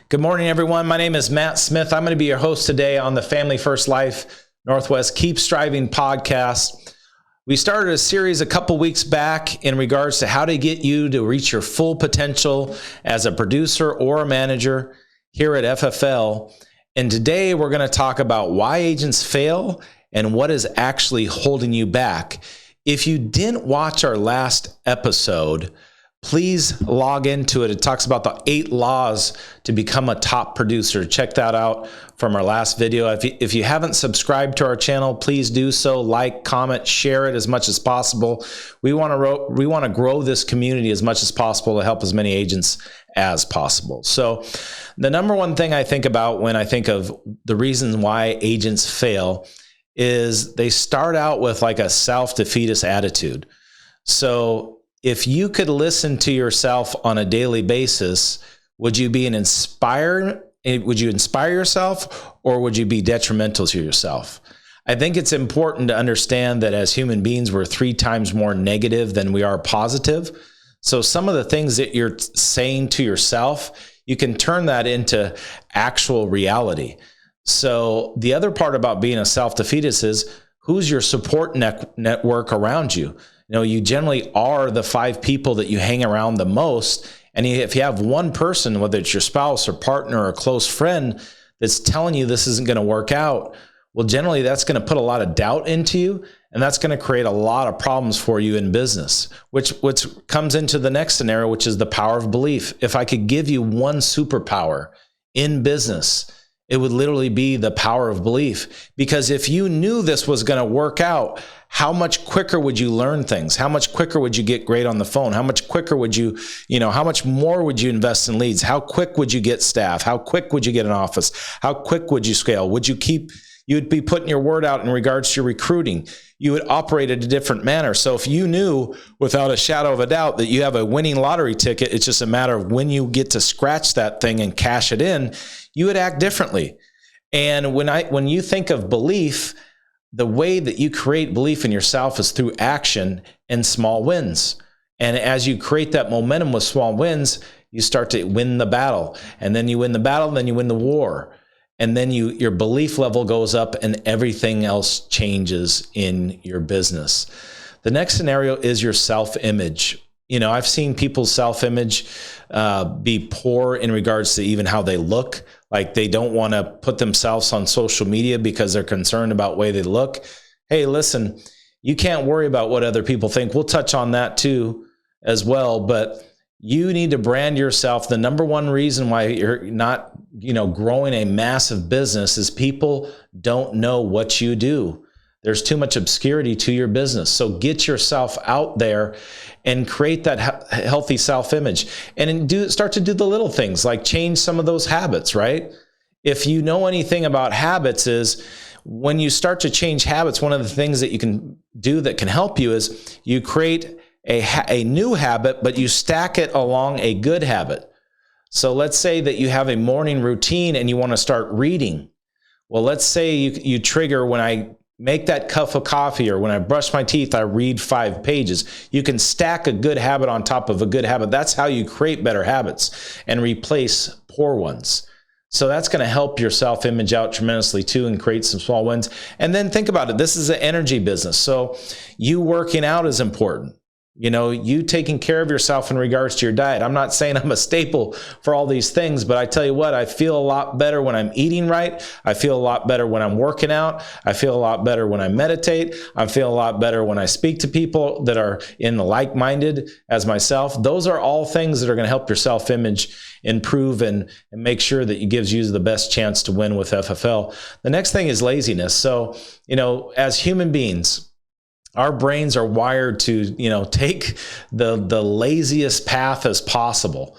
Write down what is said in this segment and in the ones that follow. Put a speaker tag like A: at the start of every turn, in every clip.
A: Good morning, everyone. My name is Matt Smith. I'm going to be your host today on the Family First Life Northwest Keep Striving podcast. We started a series a couple weeks back in regards to how to get you to reach your full potential as a producer or a manager here at FFL. And today we're going to talk about why agents fail and what is actually holding you back. If you didn't watch our last episode, please log into it. It talks about the 8 laws to become a top producer. Check that out from our last video. If you haven't subscribed to our channel, please do so. Like, comment, share it as much as possible. We want to grow this community as much as possible to help as many agents as possible. So the number one thing I think about when I think of the reasons why agents fail is they start out with like a self-defeatist attitude. So if you could listen to yourself on a daily basis, would you inspire yourself, or would you be detrimental to yourself? I think it's important to understand that as human beings, we're 3 times more negative than we are positive. So some of the things that you're saying to yourself, you can turn that into actual reality. So the other part about being a self-defeatist is who's your support network around you? You know, you generally are the 5 people that you hang around the most. And if you have one person, whether it's your spouse or partner or a close friend, that's telling you this isn't going to work out, well, generally that's going to put a lot of doubt into you, and that's going to create a lot of problems for you in business, which comes into the next scenario, which is the power of belief. If I could give you one superpower in business, it would literally be the power of belief. Because if you knew this was going to work out, how much quicker would you learn things? How much quicker would you get great on the phone? How much quicker would you, how much more would you invest in leads? How quick would you get staff? How quick would you get an office? How quick would you scale? You'd be putting your word out in regards to your recruiting. You would operate in a different manner. So if you knew without a shadow of a doubt that you have a winning lottery ticket, it's just a matter of when you get to scratch that thing and cash it in, you would act differently. And when you think of belief, the way that you create belief in yourself is through action and small wins. And as you create that momentum with small wins, you start to win the battle. And then you win the battle, then you win the war. And then your belief level goes up and everything else changes in your business. The next scenario is your self-image. I've seen people's self-image be poor in regards to even how they look. Like they don't want to put themselves on social media because they're concerned about the way they look. Hey, listen, you can't worry about what other people think. We'll touch on that too as well, but you need to brand yourself. The number one reason why you're not, growing a massive business is people don't know what you do. There's too much obscurity to your business. So get yourself out there and create that healthy self-image, and start to do the little things like change some of those habits, right? If you know anything about habits, is when you start to change habits, one of the things that you can do that can help you is you create a new habit, but you stack it along a good habit. So let's say that you have a morning routine and you want to start reading. Well, let's say you trigger when I make that cup of coffee or when I brush my teeth, I read 5 pages. You can stack a good habit on top of a good habit. That's how you create better habits and replace poor ones. So that's going to help your self-image out tremendously too and create some small wins. And then think about it. This is an energy business. So you working out is important. You taking care of yourself in regards to your diet. I'm not saying I'm a staple for all these things, but I tell you what, I feel a lot better when I'm eating right. I feel a lot better when I'm working out. I feel a lot better when I meditate. I feel a lot better when I speak to people that are in the like-minded as myself. Those are all things that are going to help your self-image improve and make sure that it gives you the best chance to win with FFL. The next thing is laziness. So, as human beings, our brains are wired to, take the laziest path as possible.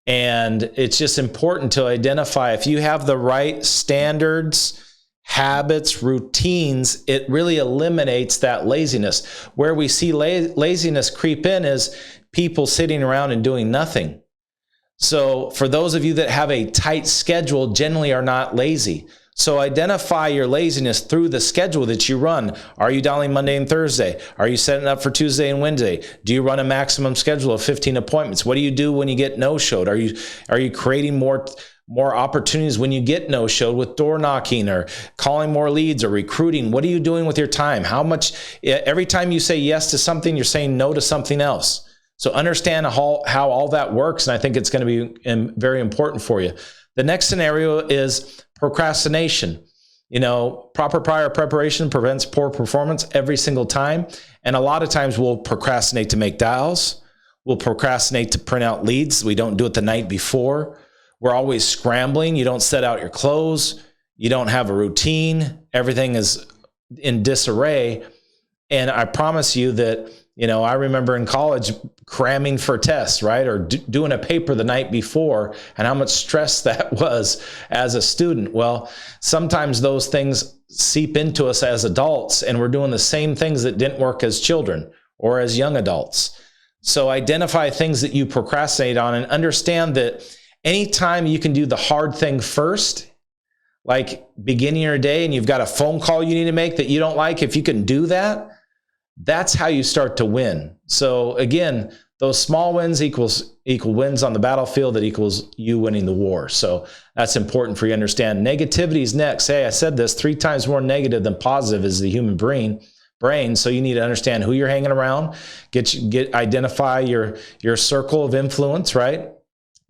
A: And it's just important to identify if you have the right standards, habits, routines, it really eliminates that laziness. Where we see laziness creep in is people sitting around and doing nothing. So for those of you that have a tight schedule, generally are not lazy. So identify your laziness through the schedule that you run. Are you dialing Monday and Thursday? Are you setting up for Tuesday and Wednesday? Do you run a maximum schedule of 15 appointments? What do you do when you get no-showed? Are you creating more more opportunities when you get no-showed with door knocking or calling more leads or recruiting? What are you doing with your time? How much, every time you say yes to something, you're saying no to something else. So understand how all that works, and I think it's going to be very important for you. The next scenario is procrastination. Proper prior preparation prevents poor performance every single time. And a lot of times we'll procrastinate to make dials. We'll procrastinate to print out leads. We don't do it the night before. We're always scrambling. You don't set out your clothes. You don't have a routine. Everything is in disarray. And I promise you that, I remember in college cramming for tests, right? Or doing a paper the night before, and how much stress that was as a student. Well, sometimes those things seep into us as adults, and we're doing the same things that didn't work as children or as young adults. So identify things that you procrastinate on and understand that anytime you can do the hard thing first, like beginning your day and you've got a phone call you need to make that you don't like, if you can do that, that's how you start to win. So again, those small wins equal wins on the battlefield that equals you winning the war. So that's important for you to understand. Negativity is next. Hey, I said this, 3 times more negative than positive is the human brain. So you need to understand who you're hanging around, identify your circle of influence, right?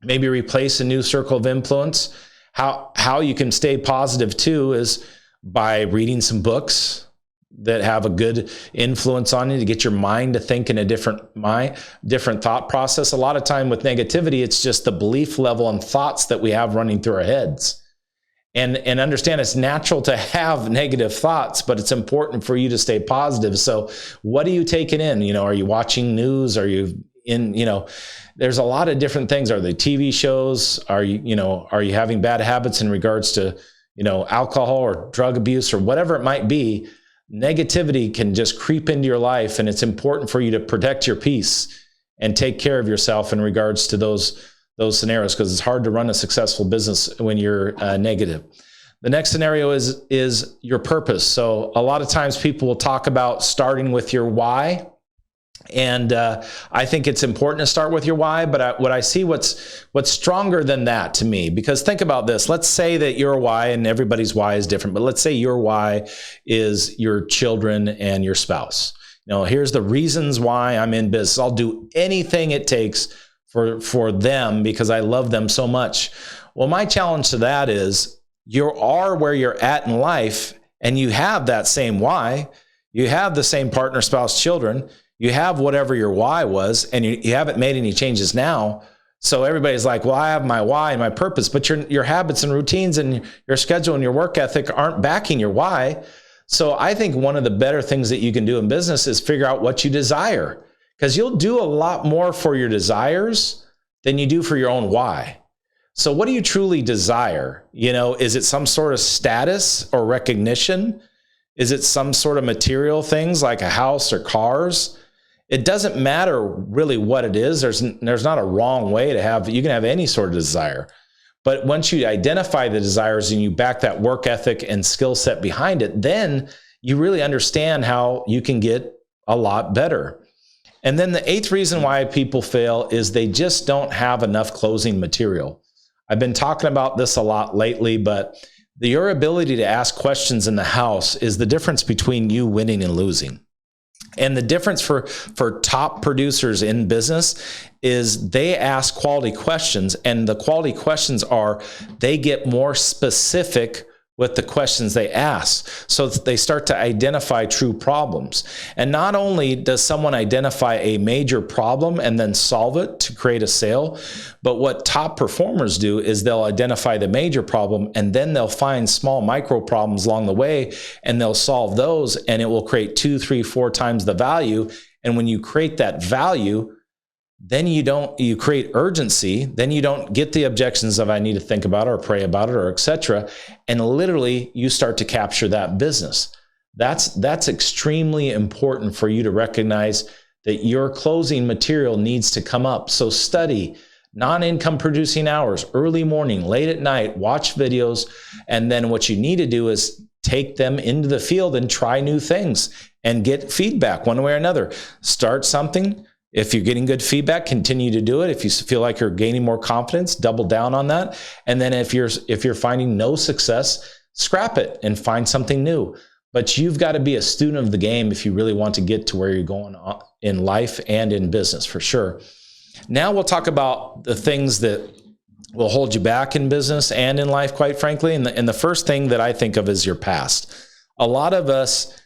A: Maybe replace a new circle of influence. How you can stay positive too is by reading some books that have a good influence on you to get your mind to think in a different thought process. A lot of time with negativity, it's just the belief level and thoughts that we have running through our heads. And understand it's natural to have negative thoughts, but it's important for you to stay positive. So what are you taking in? Are you watching news? Are you there's a lot of different things. Are they TV shows? Are you having bad habits in regards to, alcohol or drug abuse or whatever it might be? Negativity can just creep into your life, and it's important for you to protect your peace and take care of yourself in regards to those scenarios, because it's hard to run a successful business when you're negative. The next scenario is your purpose. So a lot of times people will talk about starting with your why. And I think it's important to start with your why, but what I see what's stronger than that to me, because think about this. Let's say that your why, and everybody's why is different, but let's say your why is your children and your spouse. Here's the reasons why I'm in business. I'll do anything it takes for them because I love them so much. Well, my challenge to that is you are where you're at in life, and you have that same why. You have the same partner, spouse, children. You have whatever your why was, and you haven't made any changes now. So everybody's like, well, I have my why and my purpose, but your habits and routines and your schedule and your work ethic aren't backing your why. So I think one of the better things that you can do in business is figure out what you desire, because you'll do a lot more for your desires than you do for your own why. So what do you truly desire? Is it some sort of status or recognition? Is it some sort of material things like a house or cars? It doesn't matter really what it is. There's not a wrong way to have. You can have any sort of desire. But once you identify the desires and you back that work ethic and skill set behind it, then you really understand how you can get a lot better. And then the 8th reason why people fail is they just don't have enough closing material. I've been talking about this a lot lately, but your ability to ask questions in the house is the difference between you winning and losing. And the difference for top producers in business is they ask quality questions, and the quality questions are they get more specific with the questions they ask. So they start to identify true problems. And not only does someone identify a major problem and then solve it to create a sale, but what top performers do is they'll identify the major problem, and then they'll find small micro problems along the way, and they'll solve those, and it will create 2, 3, 4 times the value. And when you create that value, then you create urgency. Then you don't get the objections of I need to think about it or pray about it or etc. And literally you start to capture that business. That's extremely important for you to recognize that your closing material needs to come up. So study non-income producing hours, early morning, late at night, watch videos. And then what you need to do is take them into the field and try new things and get feedback one way or another. Start something. If you're getting good feedback, continue to do it. If you feel like you're gaining more confidence, double down on that. And then if you're finding no success, scrap it and find something new. But you've got to be a student of the game if you really want to get to where you're going in life and in business, for sure. Now we'll talk about the things that will hold you back in business and in life, quite frankly. And the first thing that I think of is your past. A lot of us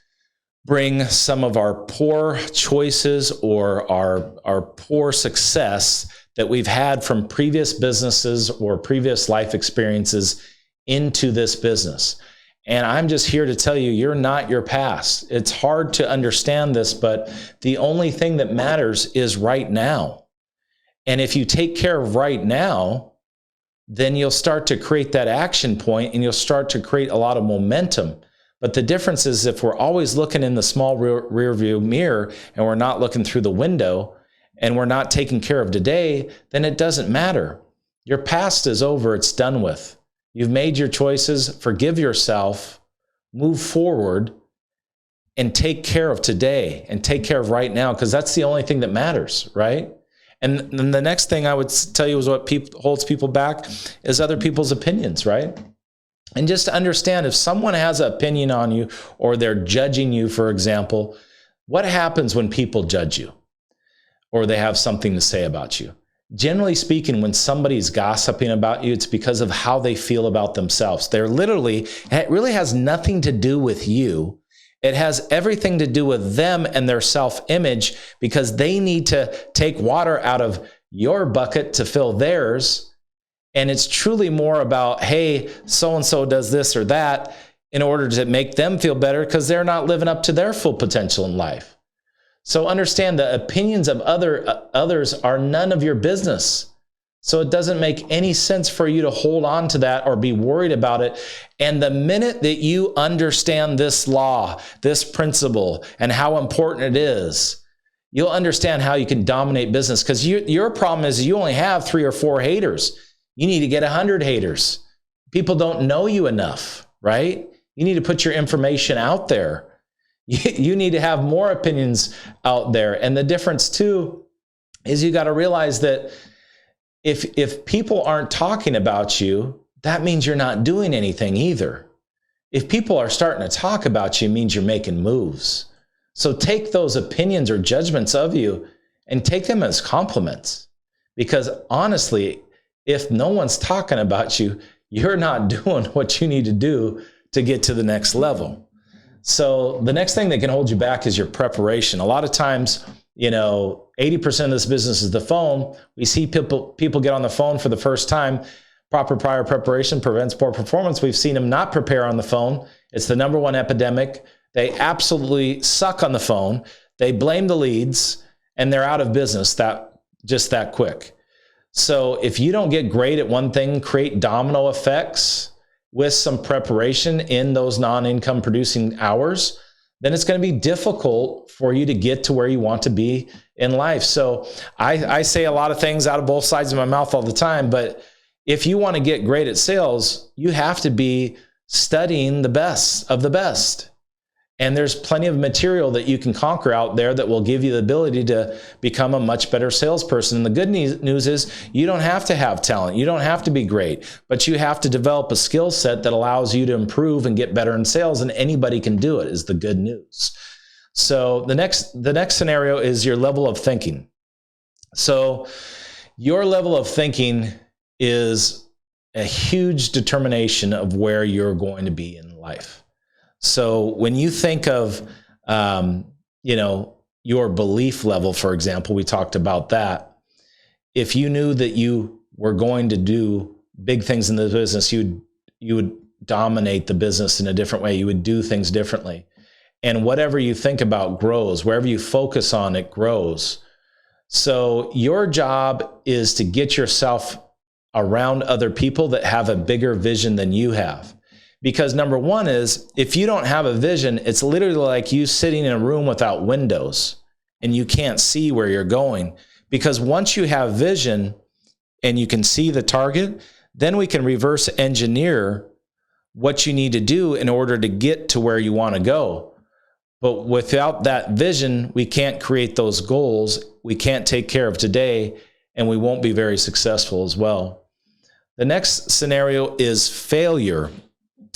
A: bring some of our poor choices or our poor success that we've had from previous businesses or previous life experiences into this business. And I'm just here to tell you, you're not your past. It's hard to understand this, but the only thing that matters is right now. And if you take care of right now, then you'll start to create that action point and you'll start to create a lot of momentum. But the difference is if we're always looking in the small rear view mirror and we're not looking through the window and we're not taking care of today, then it doesn't matter. Your past is over. It's done with. You've made your choices. Forgive yourself, move forward, and take care of today and take care of right now, because that's the only thing that matters, right? And then the next thing I would tell you is what holds people back is other people's opinions, right? And just to understand, if someone has an opinion on you or they're judging you, for example, what happens when people judge you or they have something to say about you? Generally speaking, when somebody's gossiping about you, it's because of how they feel about themselves. It really has nothing to do with you. It has everything to do with them and their self-image, because they need to take water out of your bucket to fill theirs. And it's truly more about, hey, so-and-so does this or that in order to make them feel better because they're not living up to their full potential in life. So understand the opinions of others are none of your business. So it doesn't make any sense for you to hold on to that or be worried about it. And the minute that you understand this law, this principle, and how important it is, you'll understand how you can dominate business, because your problem is you only have 3 or 4 haters. You need to get 100 haters. People don't know you enough, right? You need to put your information out there. You need to have more opinions out there. And the difference too is you got to realize that if people aren't talking about you, that means you're not doing anything either. If people are starting to talk about you, it means you're making moves. So take those opinions or judgments of you and take them as compliments. Because honestly, if no one's talking about you, you're not doing what you need to do to get to the next level. So the next thing that can hold you back is your preparation. A lot of times, 80% of this business is the phone. We see people get on the phone for the first time. Proper prior preparation prevents poor performance. We've seen them not prepare on the phone. It's the number one epidemic. They absolutely suck on the phone. They blame the leads, and they're out of business that quick. So if you don't get great at one thing, create domino effects with some preparation in those non-income producing hours, then it's going to be difficult for you to get to where you want to be in life. So I say a lot of things out of both sides of my mouth all the time, but if you want to get great at sales, you have to be studying the best of the best. And there's plenty of material that you can conquer out there that will give you the ability to become a much better salesperson. And the good news is you don't have to have talent. You don't have to be great, but you have to develop a skill set that allows you to improve and get better in sales. And anybody can do it, is the good news. So the next scenario is your level of thinking. So your level of thinking is a huge determination of where you're going to be in life. So when you think of, your belief level, for example, we talked about that. If you knew that you were going to do big things in the business, you would dominate the business in a different way. You would do things differently. And whatever you think about grows. Wherever you focus on, it grows. So your job is to get yourself around other people that have a bigger vision than you have. Because number one is, if you don't have a vision, it's literally like you sitting in a room without windows and you can't see where you're going. Because once you have vision and you can see the target, then we can reverse engineer what you need to do in order to get to where you want to go. But without that vision, we can't create those goals. We can't take care of today, and we won't be very successful as well. The next scenario is failure.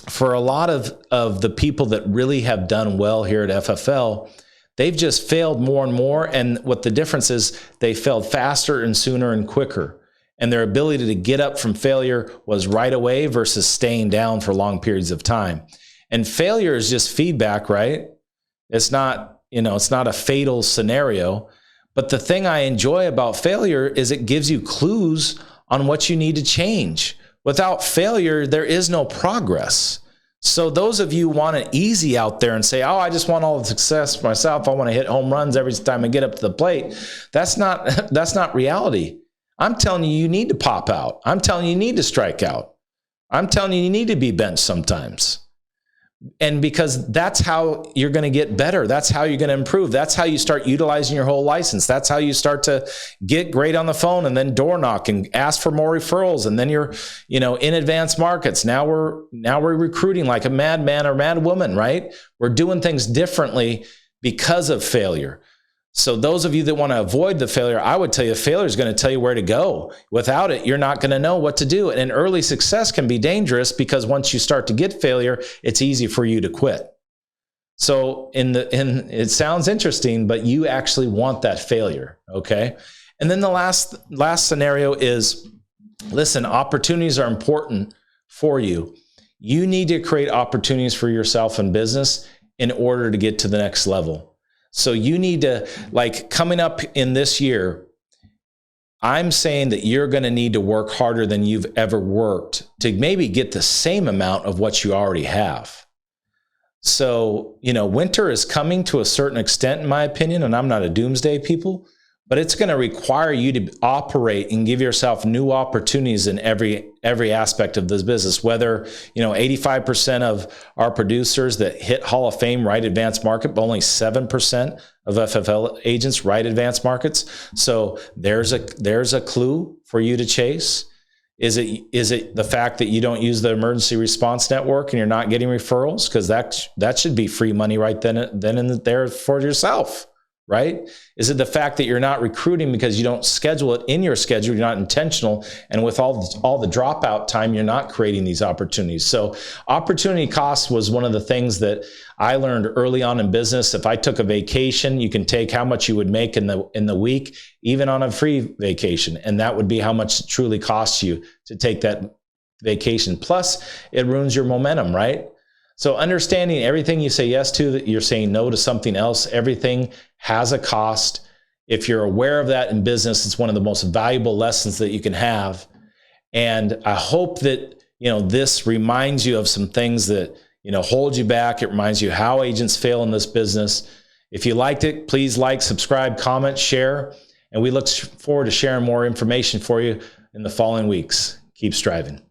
A: For a lot of the people that really have done well here at FFL, they've just failed more and more. And what the difference is, they failed faster and sooner and quicker. And their ability to get up from failure was right away versus staying down for long periods of time. And failure is just feedback, right? It's not, it's not a fatal scenario. But the thing I enjoy about failure is it gives you clues on what you need to change. Without failure, there is no progress. So those of you who want it easy out there and say, oh, I just want all the success for myself, I want to hit home runs every time I get up to the plate, that's not reality. I'm telling you, you need to pop out. I'm telling you, you need to strike out. I'm telling you, you need to be benched sometimes. And because that's how you're going to get better. That's how you're going to improve. That's how you start utilizing your whole license. That's how you start to get great on the phone and then door knock and ask for more referrals. And then you're, in advanced markets. Now we're recruiting like a madman or mad woman, right? We're doing things differently because of failure. So those of you that want to avoid the failure, I would tell you failure is going to tell you where to go. Without it, you're not going to know what to do. And early success can be dangerous because once you start to get failure, it's easy for you to quit. So it sounds interesting, but you actually want that failure, okay? And then the last scenario is, listen, opportunities are important for you. You need to create opportunities for yourself in business in order to get to the next level. So you need to, coming up in this year, I'm saying that you're going to need to work harder than you've ever worked to maybe get the same amount of what you already have. So, winter is coming to a certain extent, in my opinion, and I'm not a doomsday people, but it's going to require you to operate and give yourself new opportunities in every aspect of this business. Whether, 85% of our producers that hit Hall of Fame write advanced market, but only 7% of FFL agents write advanced markets. So there's a clue for you to chase. Is it the fact that you don't use the emergency response network and you're not getting referrals? Because that should be free money right then and there for yourself. Right? Is it the fact that you're not recruiting because you don't schedule it in your schedule, you're not intentional, and with all the dropout time, you're not creating these opportunities. So opportunity cost was one of the things that I learned early on in business. If I took a vacation, you can take how much you would make in the week, even on a free vacation, and that would be how much it truly costs you to take that vacation. Plus, it ruins your momentum, right? So understanding everything you say yes to, that you're saying no to something else, everything has a cost. If you're aware of that in business, it's one of the most valuable lessons that you can have. And I hope that, this reminds you of some things that, hold you back. It reminds you how agents fail in this business. If you liked it, please like, subscribe, comment, share. And we look forward to sharing more information for you in the following weeks. Keep striving.